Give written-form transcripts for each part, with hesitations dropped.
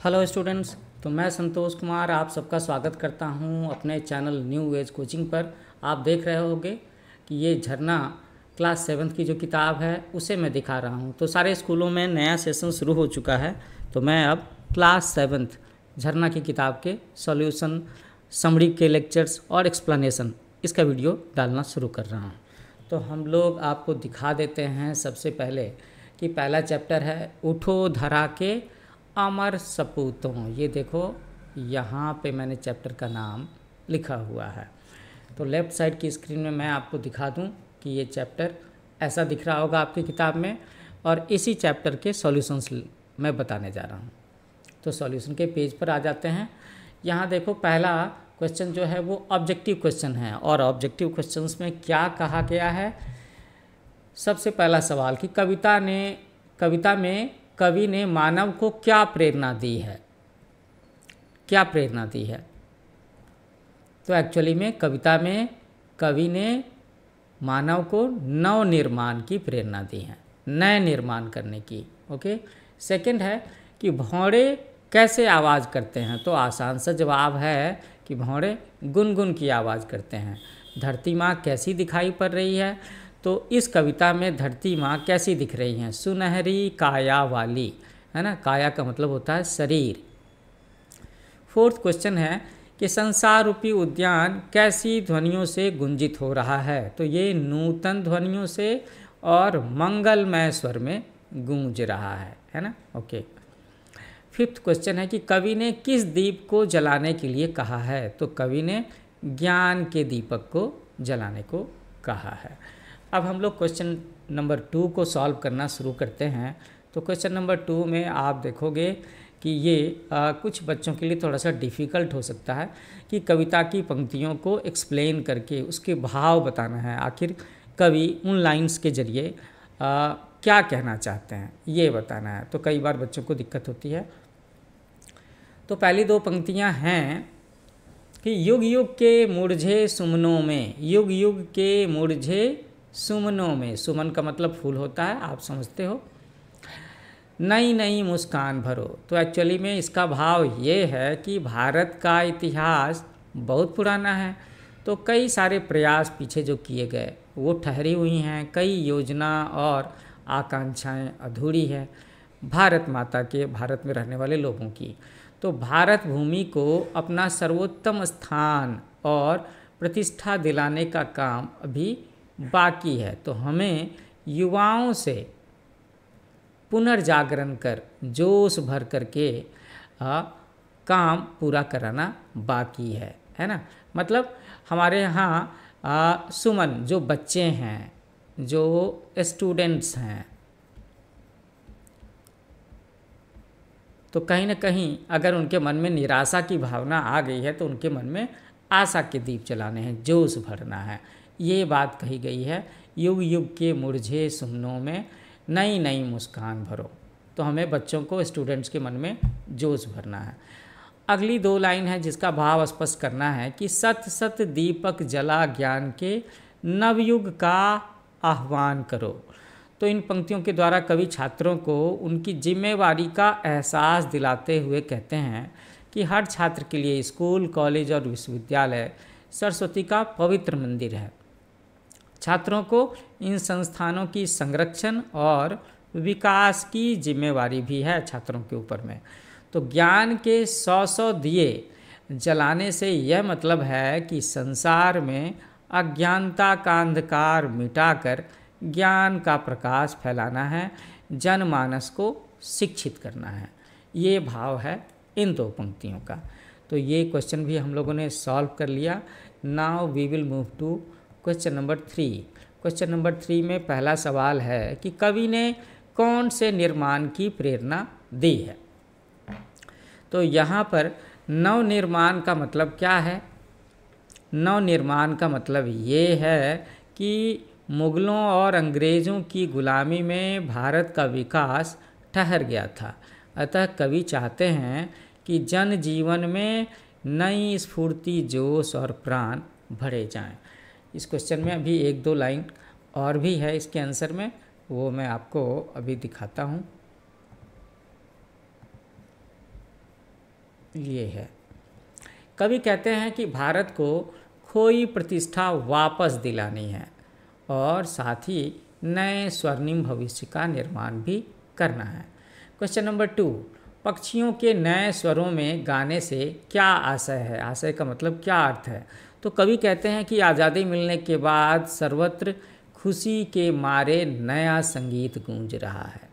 Hello students. तो मैं संतोष कुमार आप सबका स्वागत करता हूं अपने चैनल न्यू एज कोचिंग पर। आप देख रहे होंगे कि ये झरना क्लास 7th की जो किताब है उसे मैं दिखा रहा हूं। तो सारे स्कूलों में नया सेशन शुरू हो चुका है, तो मैं अब क्लास 7th झरना की किताब के सॉल्यूशन, समरी के लेक्चर्स और एक्सप्लेनेशन इसका वीडियो डालना शुरू कर रहा हूँ। तो हम लोग आपको दिखा देते हैं सबसे पहले कि पहला चैप्टर है उठो धरा के अमर सपूतों। ये देखो यहाँ पे मैंने चैप्टर का नाम लिखा हुआ है। तो लेफ़्ट साइड की स्क्रीन में मैं आपको दिखा दूँ कि ये चैप्टर ऐसा दिख रहा होगा आपकी किताब में, और इसी चैप्टर के सॉल्यूशंस मैं बताने जा रहा हूँ। तो सॉल्यूशन के पेज पर आ जाते हैं। यहाँ देखो पहला क्वेश्चन जो है वो ऑब्जेक्टिव क्वेश्चन है, और ऑब्जेक्टिव क्वेश्चंस में क्या कहा गया है। सबसे पहला सवाल कि कविता में कवि ने मानव को क्या प्रेरणा दी है, क्या प्रेरणा दी है। तो एक्चुअली में कविता में कवि ने मानव को नव निर्माण की प्रेरणा दी है, नए निर्माण करने की। ओके। सेकंड है कि भौरे कैसे आवाज़ करते हैं। तो आसान सा जवाब है कि भौरे गुनगुन की आवाज़ करते हैं। धरती माँ कैसी दिखाई पड़ रही है। तो इस कविता में धरती माँ कैसी दिख रही हैं, सुनहरी काया वाली, है ना। काया का मतलब होता है शरीर। फोर्थ क्वेश्चन है कि संसार रूपी उद्यान कैसी ध्वनियों से गुंजित हो रहा है। तो ये नूतन ध्वनियों से और मंगलमय स्वर में गूंज रहा है ना। ओके। फिफ्थ क्वेश्चन है कि कवि ने किस दीप को जलाने के लिए कहा है। तो कवि ने ज्ञान के दीपक को जलाने को कहा है। अब हम लोग क्वेश्चन नंबर 2 को सॉल्व करना शुरू करते हैं। तो क्वेश्चन नंबर 2 में आप देखोगे कि ये कुछ बच्चों के लिए थोड़ा सा डिफ़िकल्ट हो सकता है कि कविता की पंक्तियों को एक्सप्लेन करके उसके भाव बताना है। आखिर कवि उन लाइंस के ज़रिए क्या कहना चाहते हैं ये बताना है। तो कई बार बच्चों को दिक्कत होती है। तो पहली दो पंक्तियां हैं कि युग युग के मुरझे सुमनों में, युग युग के मुरझे सुमनों में, सुमन का मतलब फूल होता है, आप समझते हो। नई नई मुस्कान भरो। तो एक्चुअली में इसका भाव ये है कि भारत का इतिहास बहुत पुराना है, तो कई सारे प्रयास पीछे जो किए गए वो ठहरी हुई हैं, कई योजना और आकांक्षाएं अधूरी है भारत माता के, भारत में रहने वाले लोगों की। तो भारत भूमि को अपना सर्वोत्तम स्थान और प्रतिष्ठा दिलाने का काम अभी बाकी है। तो हमें युवाओं से पुनर्जागरण कर जोश भर करके काम पूरा कराना बाकी है ना। मतलब हमारे यहाँ सुमन जो बच्चे हैं, जो स्टूडेंट्स हैं, तो कहीं ना कहीं अगर उनके मन में निराशा की भावना आ गई है तो उनके मन में आशा के दीप जलाने हैं, जोश भरना है। ये बात कही गई है, युग युग के मुरझे सुमनों में नई नई मुस्कान भरो। तो हमें बच्चों को, स्टूडेंट्स के मन में जोश भरना है। अगली दो लाइन है जिसका भाव स्पष्ट करना है कि सत सत दीपक जला ज्ञान के नवयुग का आह्वान करो। तो इन पंक्तियों के द्वारा कवि छात्रों को उनकी जिम्मेवारी का एहसास दिलाते हुए कहते हैं कि हर छात्र के लिए स्कूल, कॉलेज और विश्वविद्यालय सरस्वती का पवित्र मंदिर है। छात्रों को इन संस्थानों की संरक्षण और विकास की जिम्मेवारी भी है छात्रों के ऊपर में। तो ज्ञान के 100 दिए जलाने से यह मतलब है कि संसार में अज्ञानता का अंधकार मिटाकर ज्ञान का प्रकाश फैलाना है, जनमानस को शिक्षित करना है। ये भाव है इन दो पंक्तियों का। तो ये क्वेश्चन भी हम लोगों ने सॉल्व कर लिया। Now we will move to question number 3। Question number 3 में पहला सवाल है कि कवि ने कौन से निर्माण की प्रेरणा दी है। तो यहाँ पर नवनिर्माण का मतलब क्या है। नवनिर्माण का मतलब ये है कि मुगलों और अंग्रेज़ों की गुलामी में भारत का विकास ठहर गया था, अतः कवि चाहते हैं कि जनजीवन में नई स्फूर्ति, जोश और प्राण भरे जाएं। इस क्वेश्चन में अभी एक दो लाइन और भी है इसके आंसर में, वो मैं आपको अभी दिखाता हूँ। ये है। कवि कहते हैं कि भारत को खोई प्रतिष्ठा वापस दिलानी है और साथ ही नए स्वर्णिम भविष्य का निर्माण भी करना है। क्वेश्चन नंबर 2, पक्षियों के नए स्वरों में गाने से क्या आशय है? आशय का मतलब क्या अर्थ है? तो कवि कहते हैं कि आज़ादी मिलने के बाद सर्वत्र खुशी के मारे नया संगीत गूंज रहा है।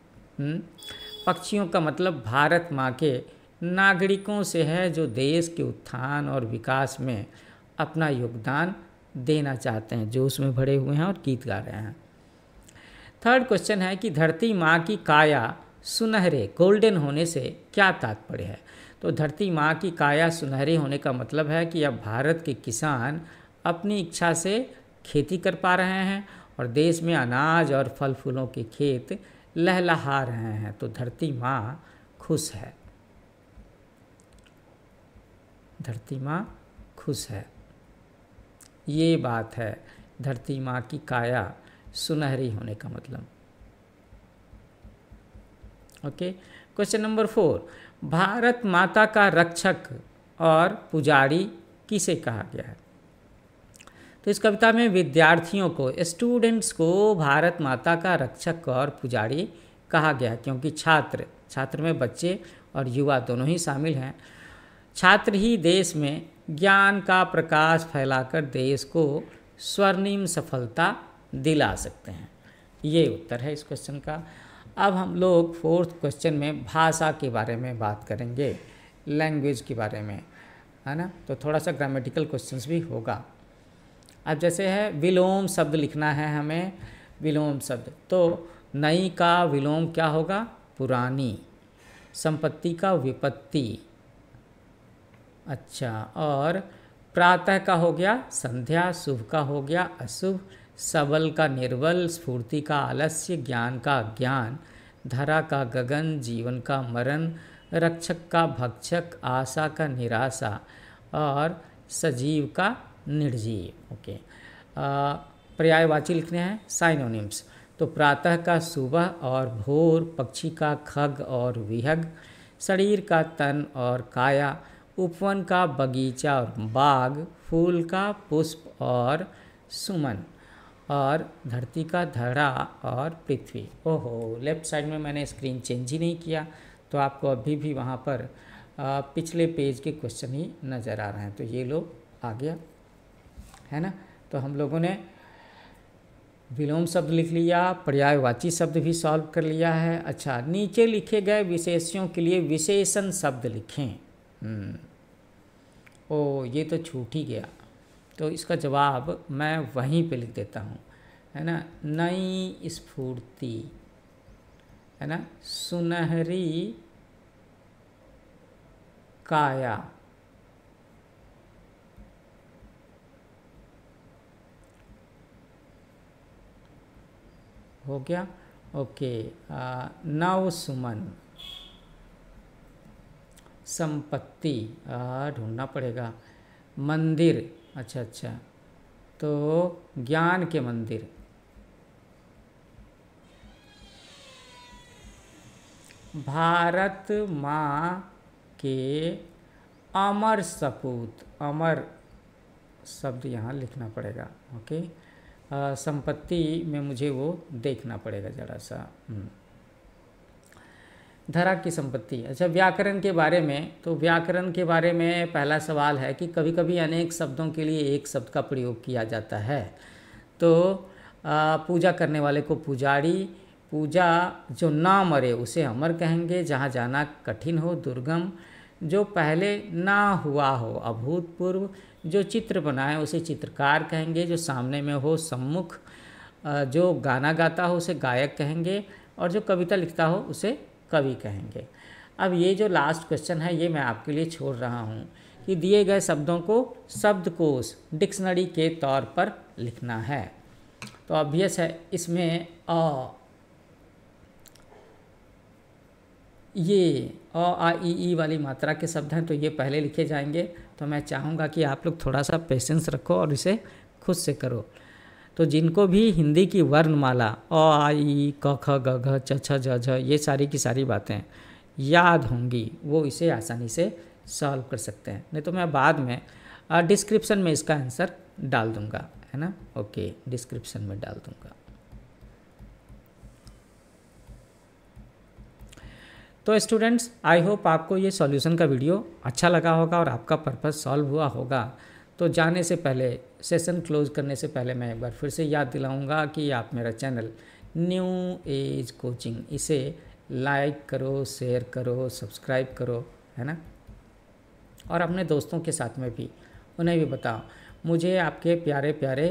पक्षियों का मतलब भारत माँ के नागरिकों से है जो देश के उत्थान और विकास में अपना योगदान देना चाहते हैं, जो उसमें भरे हुए हैं और गीत गा रहे हैं। थर्ड क्वेश्चन है कि धरती माँ की काया सुनहरे गोल्डन होने से क्या तात्पर्य है? तो धरती माँ की काया सुनहरे होने का मतलब है कि अब भारत के किसान अपनी इच्छा से खेती कर पा रहे हैं और देश में अनाज और फल फूलों के खेत लहलहा रहे हैं, तो धरती माँ खुश है। धरती माँ खुश है, ये बात है धरती माँ की काया सुनहरी होने का मतलब। ओके, क्वेश्चन नंबर 4, भारत माता का रक्षक और पुजारी किसे कहा गया है? तो इस कविता में विद्यार्थियों को, स्टूडेंट्स को भारत माता का रक्षक और पुजारी कहा गया है, क्योंकि छात्र में बच्चे और युवा दोनों ही शामिल हैं। छात्र ही देश में ज्ञान का प्रकाश फैलाकर देश को स्वर्णिम सफलता दिला सकते हैं। ये उत्तर है इस क्वेश्चन का। अब हम लोग 4th क्वेश्चन में भाषा के बारे में बात करेंगे, लैंग्वेज के बारे में, है ना। तो थोड़ा सा ग्रामेटिकल क्वेश्चंस भी होगा। अब जैसे है विलोम शब्द लिखना है हमें, विलोम शब्द, तो नई का विलोम क्या होगा? पुरानी। संपत्ति का विपत्ति, अच्छा, और प्रातः का हो गया संध्या, शुभ का हो गया अशुभ, सबल का निर्बल, स्फूर्ति का आलस्य, ज्ञान का अज्ञान, धरा का गगन, जीवन का मरण, रक्षक का भक्षक, आशा का निराशा और सजीव का निर्जीव। ओके, पर्यायवाची लिखने हैं, साइनोनिम्स। तो प्रातः का सुबह और भोर, पक्षी का खग और विहग, शरीर का तन और काया, उपवन का बगीचा और बाग, फूल का पुष्प और सुमन, और धरती का धरा और पृथ्वी। ओहो, लेफ्ट साइड में मैंने स्क्रीन चेंज ही नहीं किया, तो आपको अभी भी वहाँ पर पिछले पेज के क्वेश्चन ही नज़र आ रहे हैं। तो ये लो आ गया, है ना। तो हम लोगों ने विलोम शब्द लिख लिया, पर्यायवाची शब्द भी सॉल्व कर लिया है। अच्छा, नीचे लिखे गए विशेषणों के लिए विशेषण शब्द लिखें। ओ, ये तो छूट ही गया, तो इसका जवाब मैं वहीं पे लिख देता हूँ, है ना। नई स्फूर्ति, है ना, सुनहरी काया, हो गया। ओके, नव सुमन, संपत्ति, ढूंढना पड़ेगा, मंदिर, अच्छा, तो ज्ञान के मंदिर, भारत माँ के अमर सपूत, अमर शब्द यहाँ लिखना पड़ेगा। ओके, संपत्ति में मुझे वो देखना पड़ेगा ज़रा सा। धरा की संपत्ति। अच्छा, व्याकरण के बारे में, तो व्याकरण के बारे में पहला सवाल है कि कभी कभी अनेक शब्दों के लिए एक शब्द का प्रयोग किया जाता है। तो पूजा करने वाले को पुजारी, पूजा जो ना मरे उसे अमर कहेंगे, जहाँ जाना कठिन हो दुर्गम, जो पहले ना हुआ हो अभूतपूर्व, जो चित्र बनाए उसे चित्रकार कहेंगे, जो सामने में हो सम्मुख, जो गाना गाता हो उसे गायक कहेंगे, और जो कविता लिखता हो उसे कवि कहेंगे। अब ये जो लास्ट क्वेश्चन है ये मैं आपके लिए छोड़ रहा हूँ कि दिए गए शब्दों को शब्दकोश डिक्शनरी के तौर पर लिखना है। तो ऑब्वियस है इसमें ये आ ई ई वाली मात्रा के शब्द हैं, तो ये पहले लिखे जाएंगे। तो मैं चाहूँगा कि आप लोग थोड़ा सा पेशेंस रखो और इसे खुद से करो। तो जिनको भी हिंदी की वर्णमाला आ ई क ख ग घ च छ ज झ ये सारी की सारी बातें याद होंगी वो इसे आसानी से सॉल्व कर सकते हैं। नहीं तो मैं बाद में डिस्क्रिप्शन में इसका आंसर डाल दूंगा, है ना। ओके, डिस्क्रिप्शन में डाल दूंगा। तो स्टूडेंट्स, आई होप आपको ये सॉल्यूशन का वीडियो अच्छा लगा होगा और आपका पर्पस सॉल्व हुआ होगा। तो जाने से पहले, सेशन क्लोज करने से पहले मैं एक बार फिर से याद दिलाऊंगा कि आप मेरा चैनल न्यू एज कोचिंग, इसे लाइक करो, शेयर करो, सब्सक्राइब करो, है ना। और अपने दोस्तों के साथ में भी, उन्हें भी बताओ। मुझे आपके प्यारे प्यारे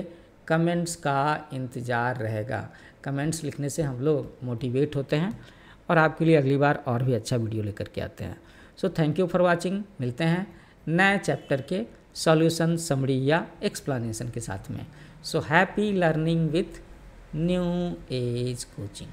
कमेंट्स का इंतज़ार रहेगा। कमेंट्स लिखने से हम लोग मोटिवेट होते हैं और आपके लिए अगली बार और भी अच्छा वीडियो लेकर के आते हैं। So thank you for watching. मिलते हैं नए चैप्टर के सॉल्यूशन, समरी या एक्सप्लेनेशन के साथ में। So happy learning with new age coaching.